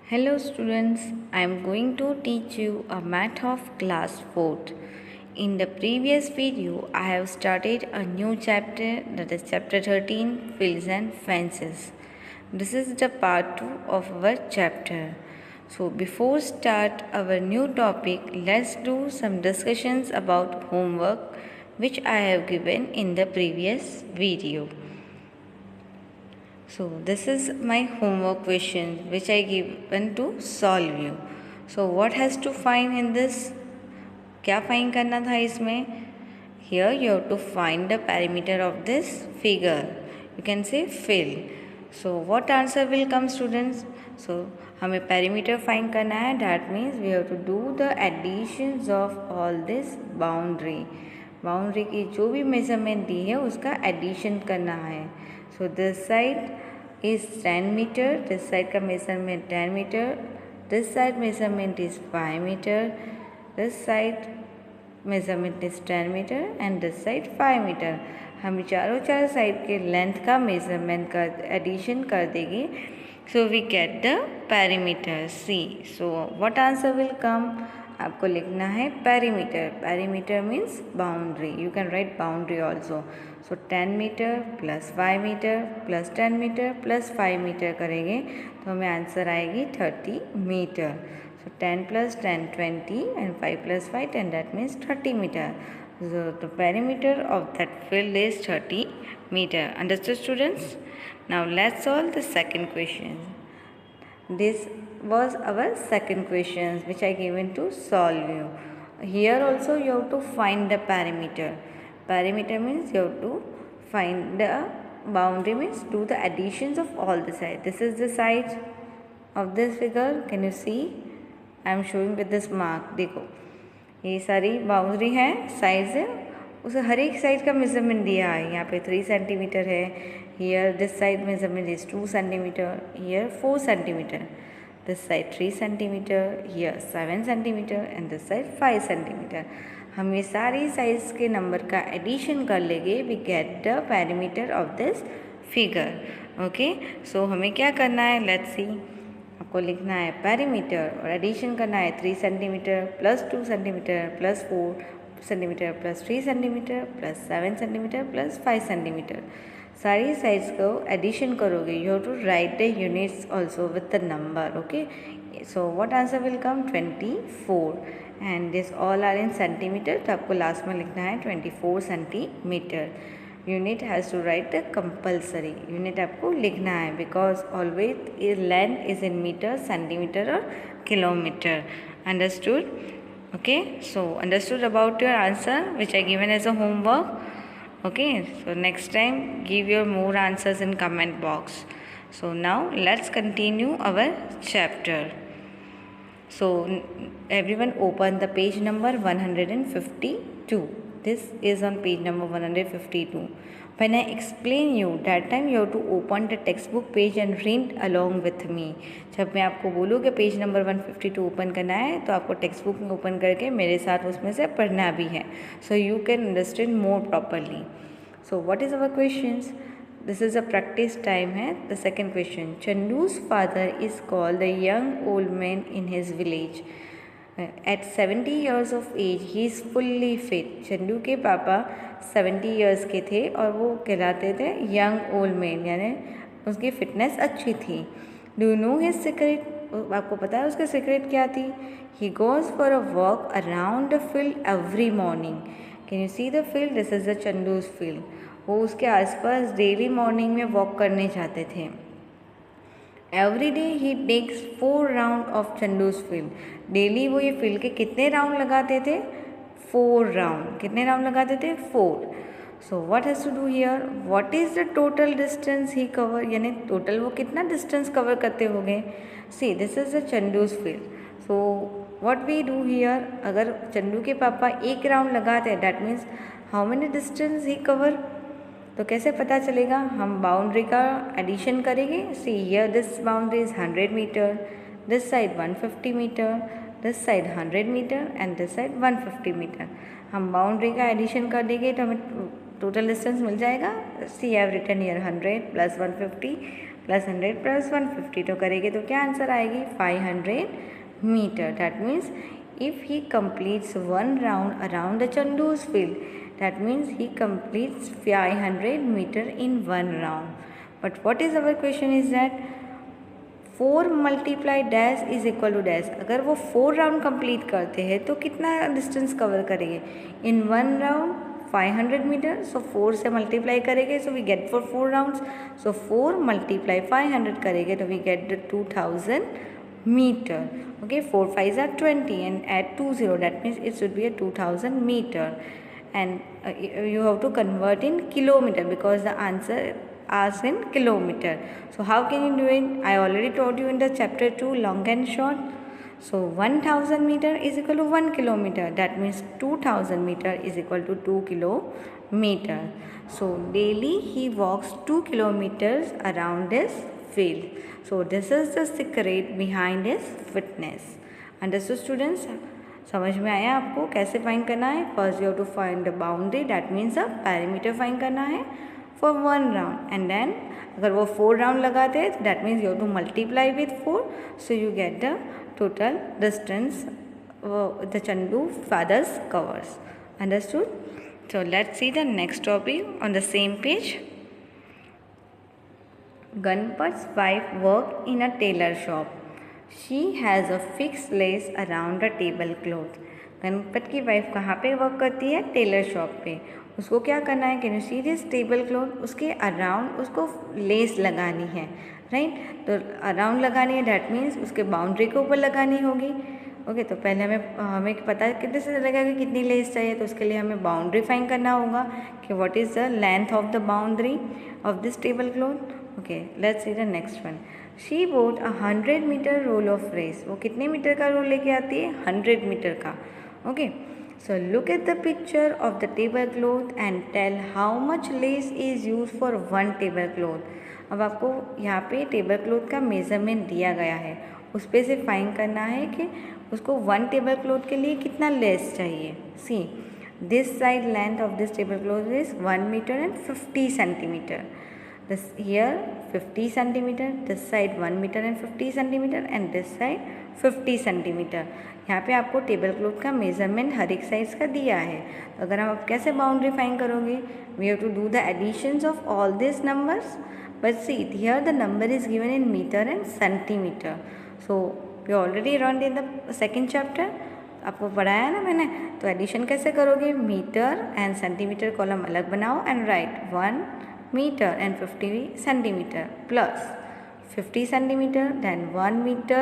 Hello students, I am going to teach you a math of class 4th. In the previous video, I have started a new chapter, that is chapter 13, Fields and Fences. This is the part 2 of our chapter. So before start our new topic, let's do some discussions about homework which I have given in the previous video. So this is my homework question which I given to solve you. So what has to find in this? क्या find करना था इसमें? Here you have to find the perimeter of this figure. You can say fill. So what answer will come students? So हमें perimeter find करना है. That means we have to do the additions of all this boundary. Boundary की जो भी measurement दी है उसका addition करना है. So this side is 10 meter, this side का measurement 10 meter, this side measurement is 5 meter, this side measurement is 10 meter and this side 5 meter. हम चारों साइड के लेंथ का मेजरमेंट का एडिशन कर देंगे. So we get the perimeter see. So what answer will come? आपको लिखना है perimeter. Perimeter means boundary. You can write boundary also. So 10 meter plus 5 meter plus 10 meter plus 5 meter करेंगे तो हमें आंसर आएगी 30 meter. So 10 plus 10 20 and 5 plus 5 10. That means 30 meter. So the perimeter of that field is 30 meter. Understood students? Now let's solve the second question. This was our second question which I given to solve you. Here also you have to find the perimeter. Perimeter means you have to find the boundary, means do the additions of all the sides. This is the side of this figure. Can you see? I am showing with this mark. देखो ये सारी boundary है, size है, उसे हर एक side का measurement दिया है. यहाँ पे 3 सेंटीमीटर है. Here this side measurement is 2 centimetre. Here 4 centimetre. This side 3 centimetre. Here 7 centimetre and this side 5 centimetre. हम ये सारी साइज के नंबर का एडिशन कर लेंगे. We get the perimeter of this figure. Okay, so हमें क्या करना है? Let's see. आपको लिखना है पेरीमीटर और एडिशन करना है 3 centimetre plus 2 centimetre plus 4 centimetre plus 3 centimetre plus 7 centimetre plus 5 centimetre. सारी साइड्स को एडिशन करोगे. You have to write the units also with the number. Okay, so what answer will come? 24 and this all are in centimetre. तो आपको last में लिखना है 24 centimetre. Unit has to write the compulsory. Unit आपको लिखना है because always length is in metre, centimetre और kilometre. Understood? Okay, so understood about your answer which I given as a homework. Okay, so next time give your more answers in comment box. So now let's continue our chapter. So everyone open the page number 152. This is on page number 152. When I explain you, that time you have to open the textbook page and read along with me. जब मैं आपको बोलूँ कि page number 152 open करना है तो आपको text book में ओपन करके मेरे साथ उसमें से पढ़ना भी है. So you can understand more properly. So what is our questions? This is a practice time है. The second question. Chandu's father is called the young old man in his village. At 70 years of age, he is fully fit. Chandu के पापा 70 years के थे और वो कहलाते थे young old man, यानी उसकी फिटनेस अच्छी थी. Do you know his secret? आपको पता है उसका सीक्रेट क्या थी? He goes for a walk around the field every morning. Can you see the field? This is the Chandu's field. वो उसके आसपास डेली मॉर्निंग में वॉक करने जाते थे. Every day he takes 4 round of Chandu's field. Daily वो ये field के कितने राउंड लगाते थे? 4 राउंड. कितने राउंड लगाते थे? 4. So what has to do here? What is the total distance he cover, यानी टोटल वो कितना डिस्टेंस कवर करते होंगे? See, this is the Chandu's field. So what we do here? अगर चंदू के पापा 1 राउंड लगाते हैं, that means how many distance he cover. तो कैसे पता चलेगा? हम बाउंड्री का एडिशन करेंगे. See here this boundary is 100 metre, this side 150 metre, this side 100 metre and this side 150 metre. हम बाउंड्री का एडिशन कर देंगे तो हमें टोटल डिस्टेंस मिल जाएगा. See have written here 100 plus 150 plus 100 plus 150 तो करेंगे तो क्या आंसर आएगी 500 metre. That means if he completes one round around the Chandu's field, that means he completes 500 meter in one round. But what is our question is that 4 multiply dash is equal to dash. अगर वो 4 round complete करते हैं तो कितना distance cover करेंगे in one round 500 meter. So 4 से multiply करेंगे so we get for 4 rounds. So 4 multiply 500 करेंगे तो we get the 2000 meter. Okay, 4 5s are 20 and add 20, that means it should be a 2000 meter. And you have to convert in kilometer because the answer asks in kilometer. So how can you do it? I already told you in the chapter 2 long and short. So 1000 meter is equal to 1 kilometer. That means 2000 meter is equal to 2 kilometer. So daily he walks 2 kilometers around his field. So this is the secret behind his fitness. Understood students? समझ में आया आपको कैसे find करना है? First you have to find the boundary, that means a parameter find करना है for one round. And then अगर वो 4 राउंड लगाते हैं that means you have to multiply with 4 so you get the total distance the Chandu father's covers. Understood? So let's see the next topic on the same page. Ganpat's wife worked in a tailor shop. She has a fixed lace around the tablecloth. Ganpat की wife कहाँ पे work करती है? Taylor shop पे. उसको क्या करना है? Can you see this table cloth? उसके अराउंड उसको लेस लगानी है, राइट? तो अराउंड लगानी है दैट मीन्स उसके बाउंड्री के ऊपर लगानी होगी. ओके, तो पहले हमें पता कितने से लगेगा कि कितनी लेस चाहिए. तो उसके लिए हमें बाउंड्री फाइंड करना होगा कि what is the length of the boundary of this table cloth. Okay, let's see the next one. She bought 100 meter roll of lace. वो कितने मीटर का रोल लेके आती है? 100 मीटर का. Okay, so look at the picture of the table cloth and tell how much lace is use for one table cloth. अब आपको यहाँ पे टेबल क्लॉथ का मेजरमेंट दिया गया है, उस पर से फाइंड करना है कि उसको वन टेबल क्लॉथ के लिए कितना लेस चाहिए. See this side length of this table cloth is 1 meter and 50 centimeter. This here 50 centimeter, this side 1 meter and 50 centimeter and this side 50 centimeter. यहाँ पे आपको टेबल क्लॉथ का मेजरमेंट हर एक साइज का दिया है. तो अगर आप कैसे बाउंड्री फाइंड करोगे? We have to do the additions of all this numbers. But see here the number is given in meter and centimeter. So you already learn in the second chapter, आपको पढ़ाया ना मैंने. तो addition कैसे करोगे? Metre and centimetre column अलग बनाओ and right 1 meter and 50 centimeter plus 50 centimeter then 1 meter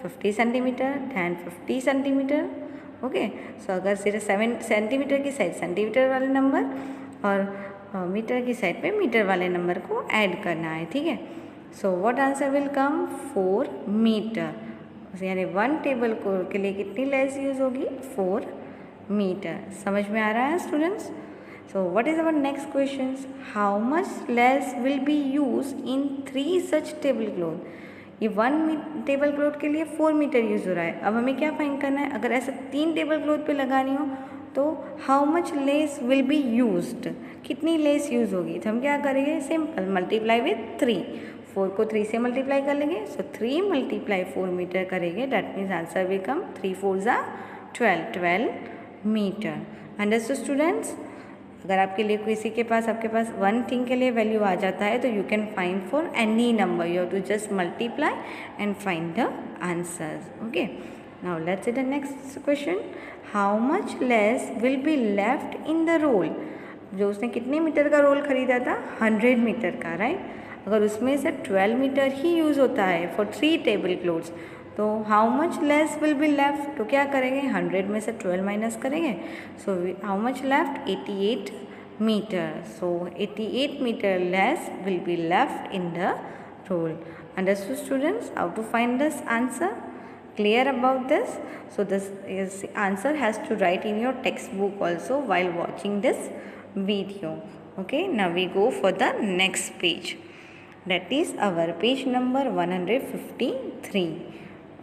50 centimeter then 50 centimeter. Okay, so अगर सिर्फ 7 सेंटीमीटर की साइड सेंटीमीटर वाले नंबर और मीटर की साइड पे मीटर वाले नंबर को ऐड करना है. ठीक है, so what answer will come? 4 meter. यानी 1 टेबल के लिए कितनी लेस यूज होगी? 4 मीटर. समझ में आ रहा है students? So what is our next questions? How much less will be used in 3 such tablecloth? ये 1 टेबल क्लॉथ के लिए 4 मीटर यूज़ हो रहा है. अब हमें क्या फाइंड करना है? अगर ऐसे 3 टेबल क्लॉथ पे लगानी हो तो how much lace will be used? कितनी लेस यूज़ होगी? तो हम क्या करेंगे? Simple multiply with 3. 4 को 3 से मल्टीप्लाई कर लेंगे. सो 3 मल्टीप्लाई 4 मीटर करेंगे. That means answer will come 3 4 12 meter. Understood students? अगर आपके लिए किसी के पास आपके पास 1 थिंग के लिए वैल्यू आ जाता है तो you can find for any number. You have to just multiply and find the answers. Okay, now let's see the next question. How much lace will be left in the roll? जो उसने कितने metre का role खरीदा था? 100 meter का, right? अगर उसमें से 12 मीटर ही यूज़ होता है फॉर 3 टेबल क्लॉथ्स तो how much lace will be left? तो क्या करेंगे? 100 में से 12 माइनस करेंगे. So how much left? 88 meter. So 88 meter lace will be left in the roll. Understood students? How to find this answer? Clear about this? So this is answer has to write in your textbook also while watching this video. Okay, now we go for the next page. That is our page number 153.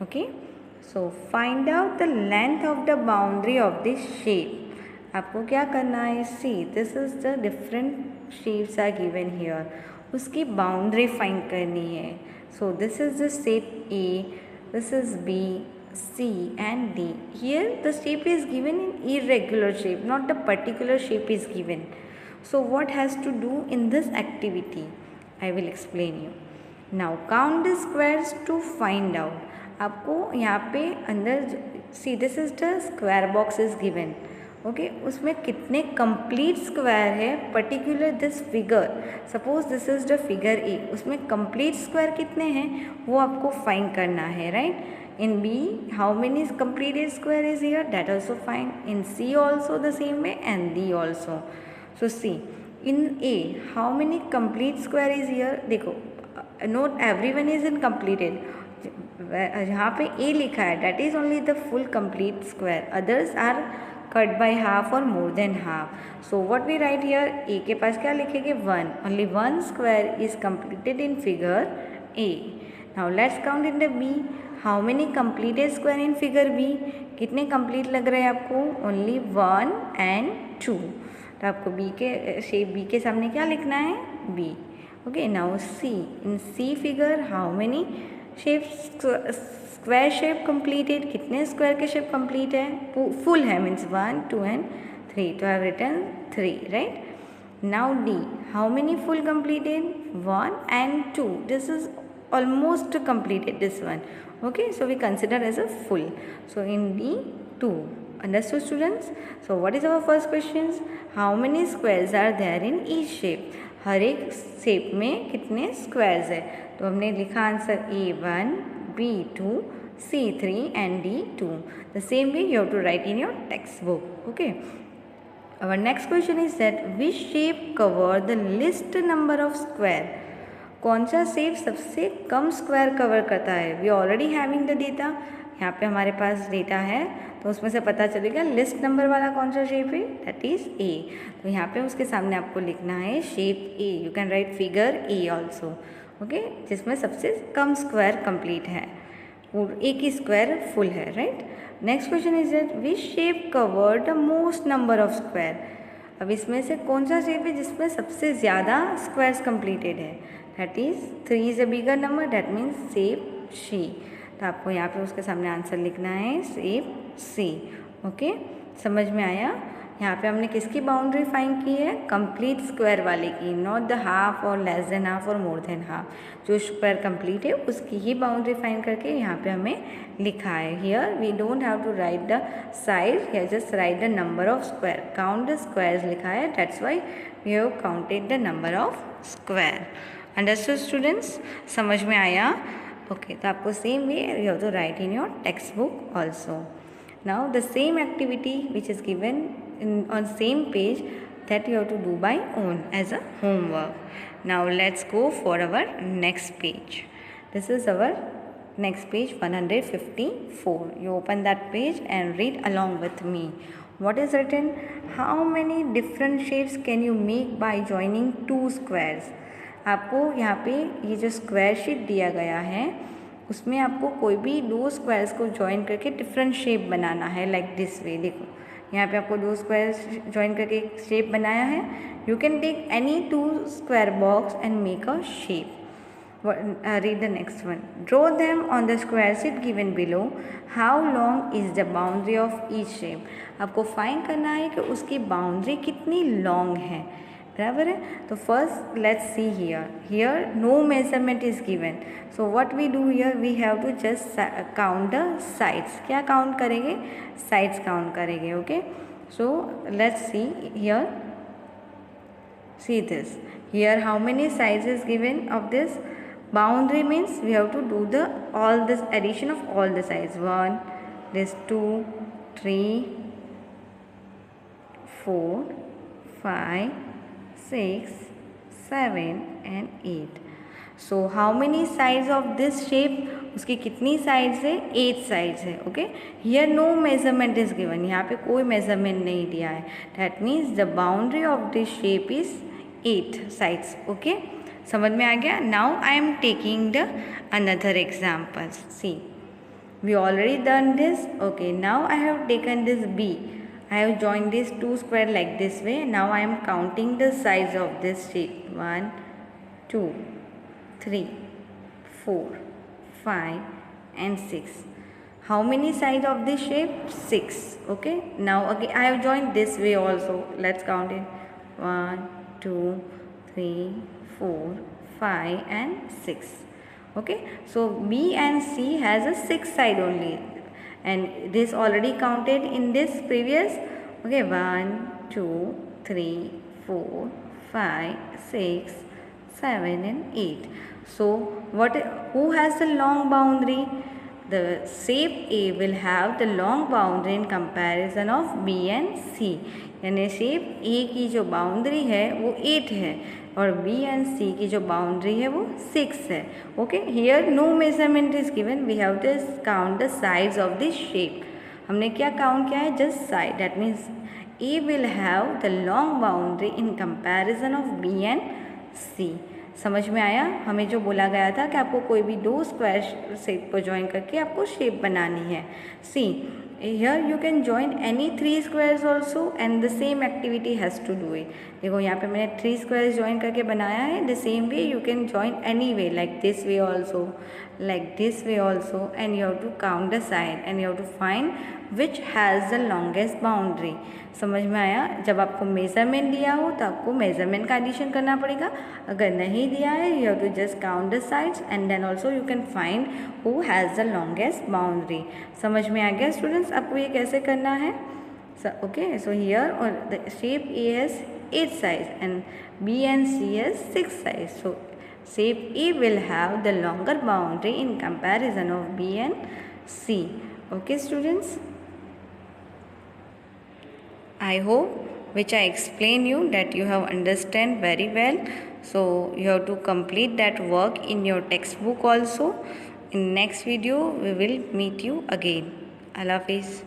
Okay, so find out the length of the boundary of this shape. आपको क्या करना है? See, this is the different shapes are given here. उसकी boundary find करनी है. So this is the shape A, this is B, C and D. Here the shape is given in irregular shape, not the particular shape is given. So what has to do in this activity? I will explain you. Now count the squares to find out. आपको यहाँ पे अंदर see this is the square box is given. Okay उसमें कितने complete square है particular this figure. Suppose this is the figure A, उसमें complete square कितने हैं वो आपको फाइंड करना है, right. In B, how many completed square is here? That also fine. In C also the same way and D also. So see, in A, how many complete square is here? देखो, not everyone is in completed. जहाँ पे A लिखा है that is only the full complete square. Others are cut by half or more than half. So what we write here? A के पास क्या लिखेंगे? 1. Only one square is completed in figure A. Now let's count in the B. How many completed square in figure B. कितने complete लग रहे हैं आपको? Only 1 and 2. तो आपको बी के शेप बी के सामने क्या लिखना है? B. Okay now C. In C figure how many shape square shape completed. कितने स्क्वायर के शेप कंप्लीट है? फुल है मीन्स 1, 2 and 3. तो I have written 3, right. Now D. How many full completed? 1 and 2. This is almost completed this one. Okay, so we consider as a full. So in D 2. Understood students? So what is our first question? How many squares are there in each shape? हर एक shape में कितने squares है? तो हमने लिखा answer A1, B2, C3 and D2. The same way you have to write in your textbook. Okay. Our next question is that which shape cover the least number of square? कौन सा shape सबसे कम square cover करता है? We already having the data. यहाँ पे हमारे पास data है तो उसमें से पता चलेगा लिस्ट नंबर वाला कौन सा शेप है. That is a. तो यहाँ पे उसके सामने आपको लिखना है shape A. You can right figure A also. Okay जिसमें सबसे कम स्क्वायर कंप्लीट है और एक ही स्क्वायर फुल है, right. Next question is that which shape cover the most number of square. अब इसमें से कौन सा शेप है जिसमें सबसे ज़्यादा स्क्वायर्स कंप्लीटेड है? That is 3 is a bigger number. That means shape see. तो आपको यहाँ पे उसके सामने आंसर लिखना है शेप सी. ओके समझ में आया? यहाँ पे हमने किसकी बाउंड्री फाइंड की है? कंप्लीट स्क्वायर वाले की, नॉट द हाफ और लेस देन हाफ और मोर देन हाफ. जो स्क्वायर कंप्लीट है उसकी ही बाउंड्री फाइंड करके यहाँ पे हमें लिखा है. Here we don't have to write the size, here just write the number of square. Count the squares लिखा है, that's why we have counted the number of square. Understood students? समझ में आया? ओके तो आपको same way you have to write in your textbook also. Now the same activity which is given on same page that you have to do by own as a homework. Now let's go for our next page. This is our next page 154. You open that page and read along with me. What is written? How many different shapes can you make by joining two squares? आपको यहाँ पे ये जो square sheet दिया गया है उसमें आपको कोई भी दो स्क्वायर्स को ज्वाइन करके डिफरेंट शेप बनाना है. Like this way. देखो यहाँ पे आपको दो स्क्वायर ज्वाइन करके एक शेप बनाया है. You can take any 2 square box and make a shape. Read the next one. Draw them on the square sheet given below. How long is the boundary of each shape. आपको find करना है कि उसकी boundary कितनी long है. बराबर है. तो first let's see here no measurement is given. So what we do here we have to just count the sides. क्या काउंट करेंगे? साइड्स काउंट करेंगे. Okay so let's see here. See this here how many sides is given of this boundary. means we have to do the all this addition of all the sides. 1, this 2, 3, 4, 5, 6, 7 and 8. So how many sides of this shape? उसकी कितनी sides है? 8 sides है. Okay here no measurement is given. यहाँ पे कोई measurement नहीं दिया है. That means the boundary of this shape is 8 sides. Okay समझ में आ गया? Now I am taking the another example. See we already done this. Okay now I have taken this B. I have joined these 2 square like this way. Now I am counting the size of this shape. 1, 2, 3, 4, 5 and 6. How many sides of this shape? 6. Okay. Now again I have joined this way also. Let's count it. 1, 2, 3, 4, 5 and 6. Okay. So B and C has a 6 side only. And this already counted in this previous. Okay. 1, 2, 3, 4, 5, 6, 7 and 8. So who has the long boundary? The shape A will have the long boundary in comparison of B and C. यानी shape A की जो boundary है वो 8 है और B and C की जो boundary है वो 6 है. Okay, here no measurement is given, we have to count the sides of this shape. हमने क्या काउंट किया है? Just side. That means A will have the long boundary in comparison of B and C. समझ में आया? हमें जो बोला गया था कि आपको कोई भी दो स्क्वायर शेप को ज्वाइन करके आपको शेप बनानी है. See here you can join any 3 squares also and the same activity has to do it. देखो यहाँ पे मैंने 3 स्क्वायर्स ज्वाइन करके बनाया है. The same way you can join any way, like this way also, like this way also, and you have to count the side and you have to find which has the longest boundary. समझ में आया? जब आपको measurement दिया हो तो आपको measurement का एडिशन करना पड़ेगा. अगर नहीं दिया है you have to just count the sides and then also you can find who has the longest boundary. समझ में आ गया स्टूडेंट्स आपको ये कैसे करना है? ओके, सो हियर और the shape A has 8 sides and B and C has 6 sides. So shape A will have the longer boundary in comparison of B and C. Okay students, I hope which I explained you that you have understand very well. So you have to complete that work in your textbook also. In next video we will meet you again. Allah Hafiz.